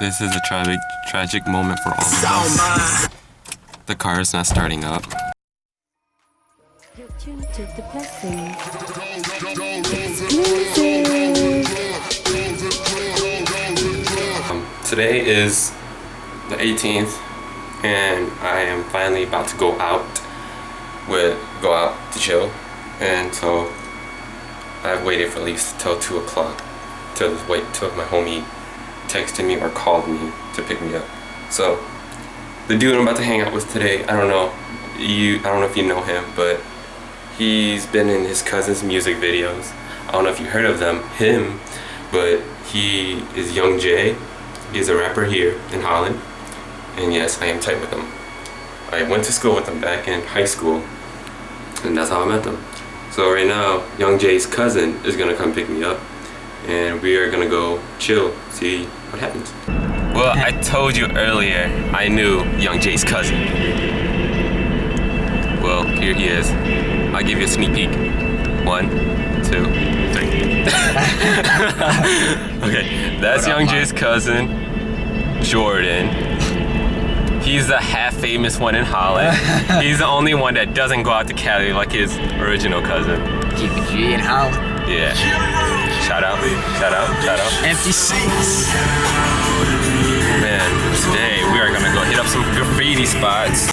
This is a tragic moment for all of us. The car is not starting up. Today is the 18th, and I am finally about to go out to chill, and so I've waited for at least till 2 o'clock till my homie texted me or called me to pick me up. So the dude I'm about to hang out with today, I don't know if you know him, but he's been in his cousin's music videos. I don't know if you heard of him, but he is Young Jay. He's a rapper here in Holland, and yes, I am tight with him. I went to school with him back in high school, and that's how I met them. So right now, Young Jay's cousin is gonna come pick me up, and we are gonna go chill, see what happens. Well, I told you earlier, I knew Young Jay's cousin. Well, here he is. I'll give you a sneak peek. 1, 2, 3. Okay, that's Young Jay's cousin, Jordan. He's the half famous one in Holland. He's the only one that doesn't go out to Cali like his original cousin. Keep it G in Holland. Yeah. Shout out. Empty seats. Man, today we are gonna go hit up some graffiti spots.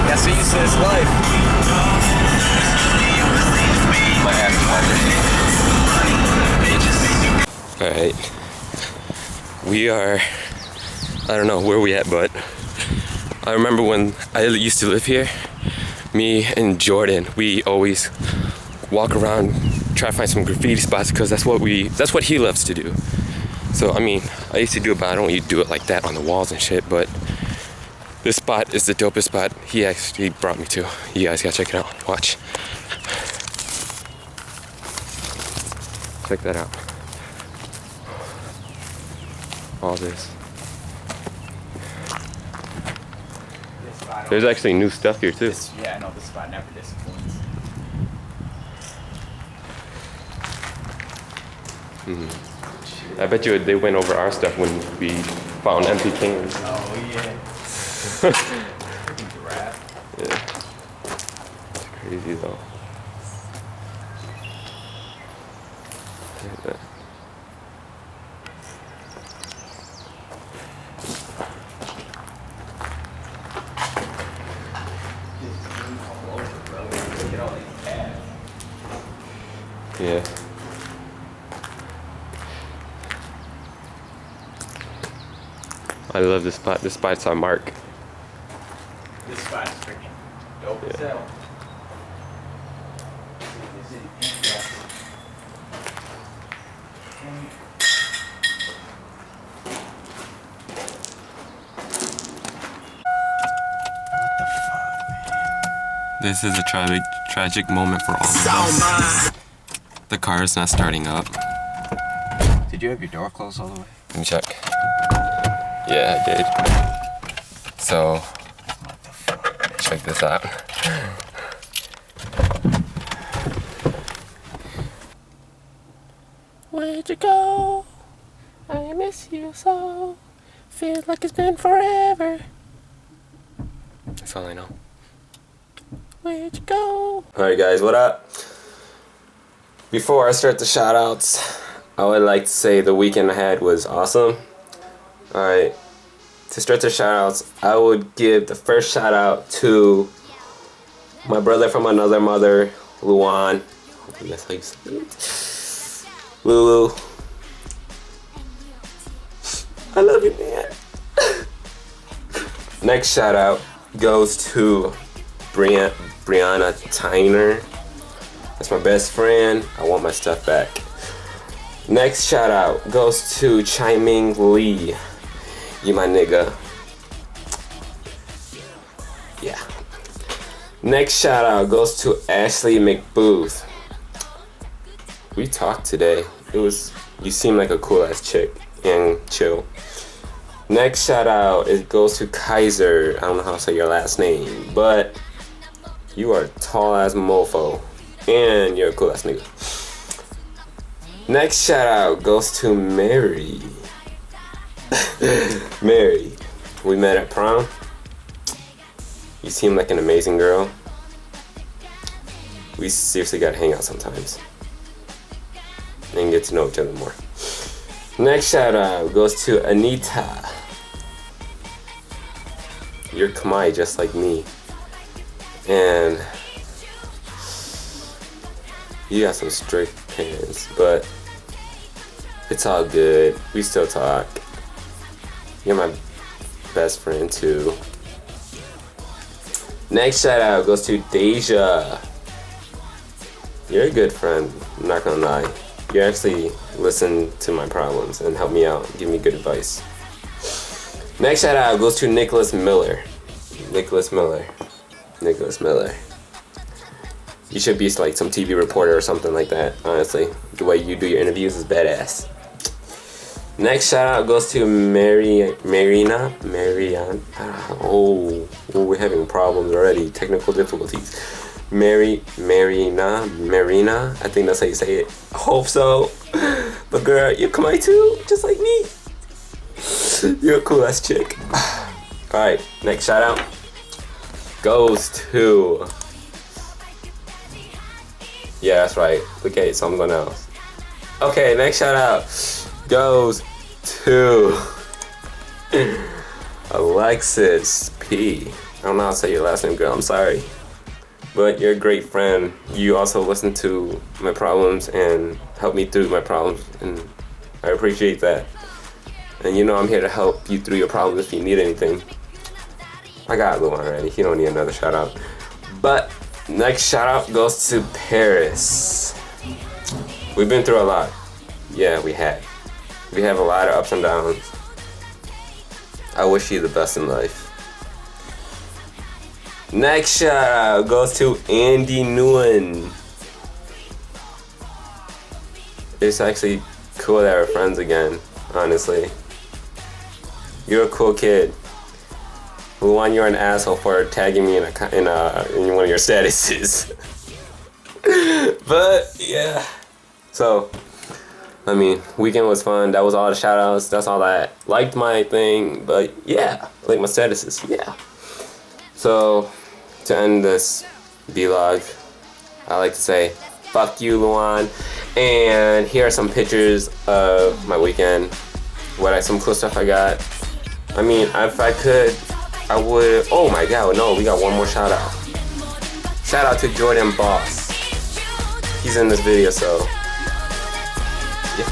Got so used to this life. Alright. We are, I don't know where we at, but I remember when I used to live here, me and Jordan, we always walk around, try to find some graffiti spots, because that's what he loves to do. So I mean, I used to do it, but I don't do it like that on the walls and shit, but this spot is the dopest spot he actually brought me to. You guys gotta check it out. Watch. Check that out. All this. There's actually new stuff here too. Yeah, I know this spot never disappoints. I bet you they went over our stuff when we found empty cans. Oh yeah. Yeah. It's crazy though. Look at that. Yeah. I love this spot. This spot's our mark. This spot's freaking dope as hell. This is a tragic moment for all of us. The car is not starting up. Did you have your door closed all the way? Let me check. Yeah, I did. So, check this out. Where'd you go? I miss you so. Feels like it's been forever. That's all I know. Where'd you go? Alright guys, what up? Before I start the shout outs, I would like to say the weekend I had was awesome. Alright, to start the shout outs, I would give the first shout out to my brother from another mother, Luan. Hopefully that's how you say it. Lulu. I love you, man. Next shout out goes to Brianna Tyner. That's my best friend. I want my stuff back. Next shout out goes to Chiming Lee. You my nigga. Yeah. Next shout out goes to Ashley McBooth. We talked today. You seem like a cool ass chick. and chill. Next shout out, it goes to Kaiser. I don't know how to say your last name, but you are a tall ass mofo and you're a cool ass nigga. Next shout out goes to Mary. Mary, we met at prom. You seem like an amazing girl. We seriously gotta hang out sometimes and get to know each other more. Next shout out goes to Anita. You're Kamai just like me. And you got some strict parents, but it's all good. We still talk. You're my best friend too. Next shout out goes to Deja. You're a good friend, I'm not gonna lie. You actually listen to my problems and help me out, give me good advice. Next shout out goes to Nicholas Miller. Nicholas Miller. You should be like some TV reporter or something like that, honestly. The way you do your interviews is badass. Next shout out goes to Marina. Oh, we're having problems already. Technical difficulties. Marina. I think that's how you say it. I hope so. But girl, you come out too, just like me. You're a cool ass chick. Alright, next shout out goes to. Yeah, that's right. Okay, someone else. Okay, next shout out goes to Alexis P. I don't know how to say your last name, girl. I'm sorry. But you're a great friend. You also listen to my problems and help me through my problems, and I appreciate that. And you know I'm here to help you through your problems if you need anything. I got Luan already. He don't need another shout out. But next shout out goes to Paris. We've been through a lot. Yeah, we have. We have a lot of ups and downs. I wish you the best in life. Next shout out goes to Andy Nguyen. It's actually cool that we're friends again, honestly. You're a cool kid. Luan, you're an asshole for tagging me in one of your statuses. But yeah. So, I mean, weekend was fun. That was all the shout outs. That's all that liked my thing. But yeah, like my statuses. Yeah. So, to end this vlog, I like to say, fuck you, Luan. And here are some pictures of my weekend. Some cool stuff I got. I mean, if I could, I would. Oh my god, no, we got one more shout out. Shout out to Jordan Boss. He's in this video, so. Yeah.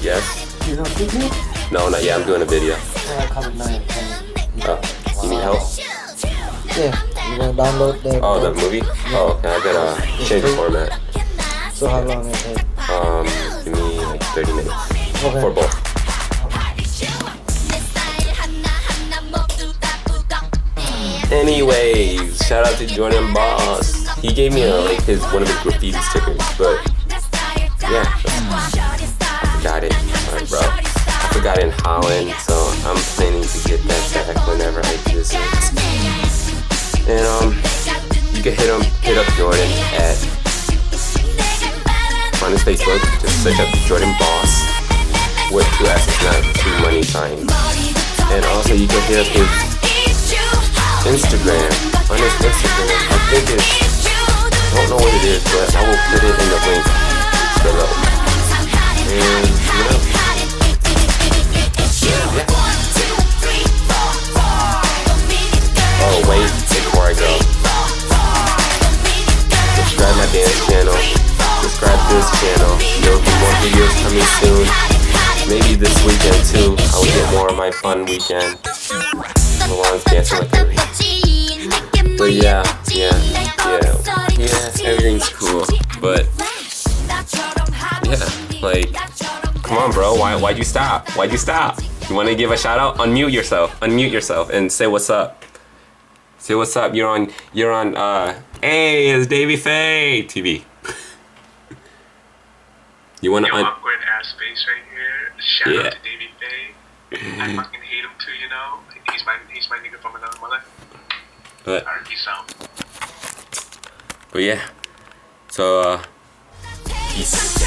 Yes? You don't think me? No, not yet. I'm doing a video. I covered 9 and 10. You need help? Yeah, you're gonna download the. Oh, the movie? Oh, okay. I gotta change the format. So how long it take? Give me like 30 minutes. Okay. For both. Anyways, shout out to Jordan Boss. He gave me one of his graffiti stickers, but yeah, I forgot it. Sorry, bro. I forgot it in Holland, so I'm planning to get that back whenever I visit. And you can hit up Jordan on his Facebook. Just search up Jordan Boss with 2 S's, not 2 money signs. And also you can hit up his Instagram. On his Instagram, I think I don't know what it is, but I will put it in the link below. And yeah. Oh wait, before I go, subscribe my dance channel, subscribe this channel. There'll be more videos coming soon. Maybe this weekend too. I will get more of my fun weekend. Luan's dancing like a But yeah, everything's cool. But yeah, like, come on, bro. Why'd you stop? Why'd you stop? You want to give a shout out? Unmute yourself, and say what's up. Say what's up. You're on. Hey, it's Davey Faye TV. You wanna? Yo, awkward ass face right here. Shout Yeah. out to Davey Faye. I fucking hate him too, you know. He's my nigga from another mother. But, R.I.P. Sound. but yeah. So peace.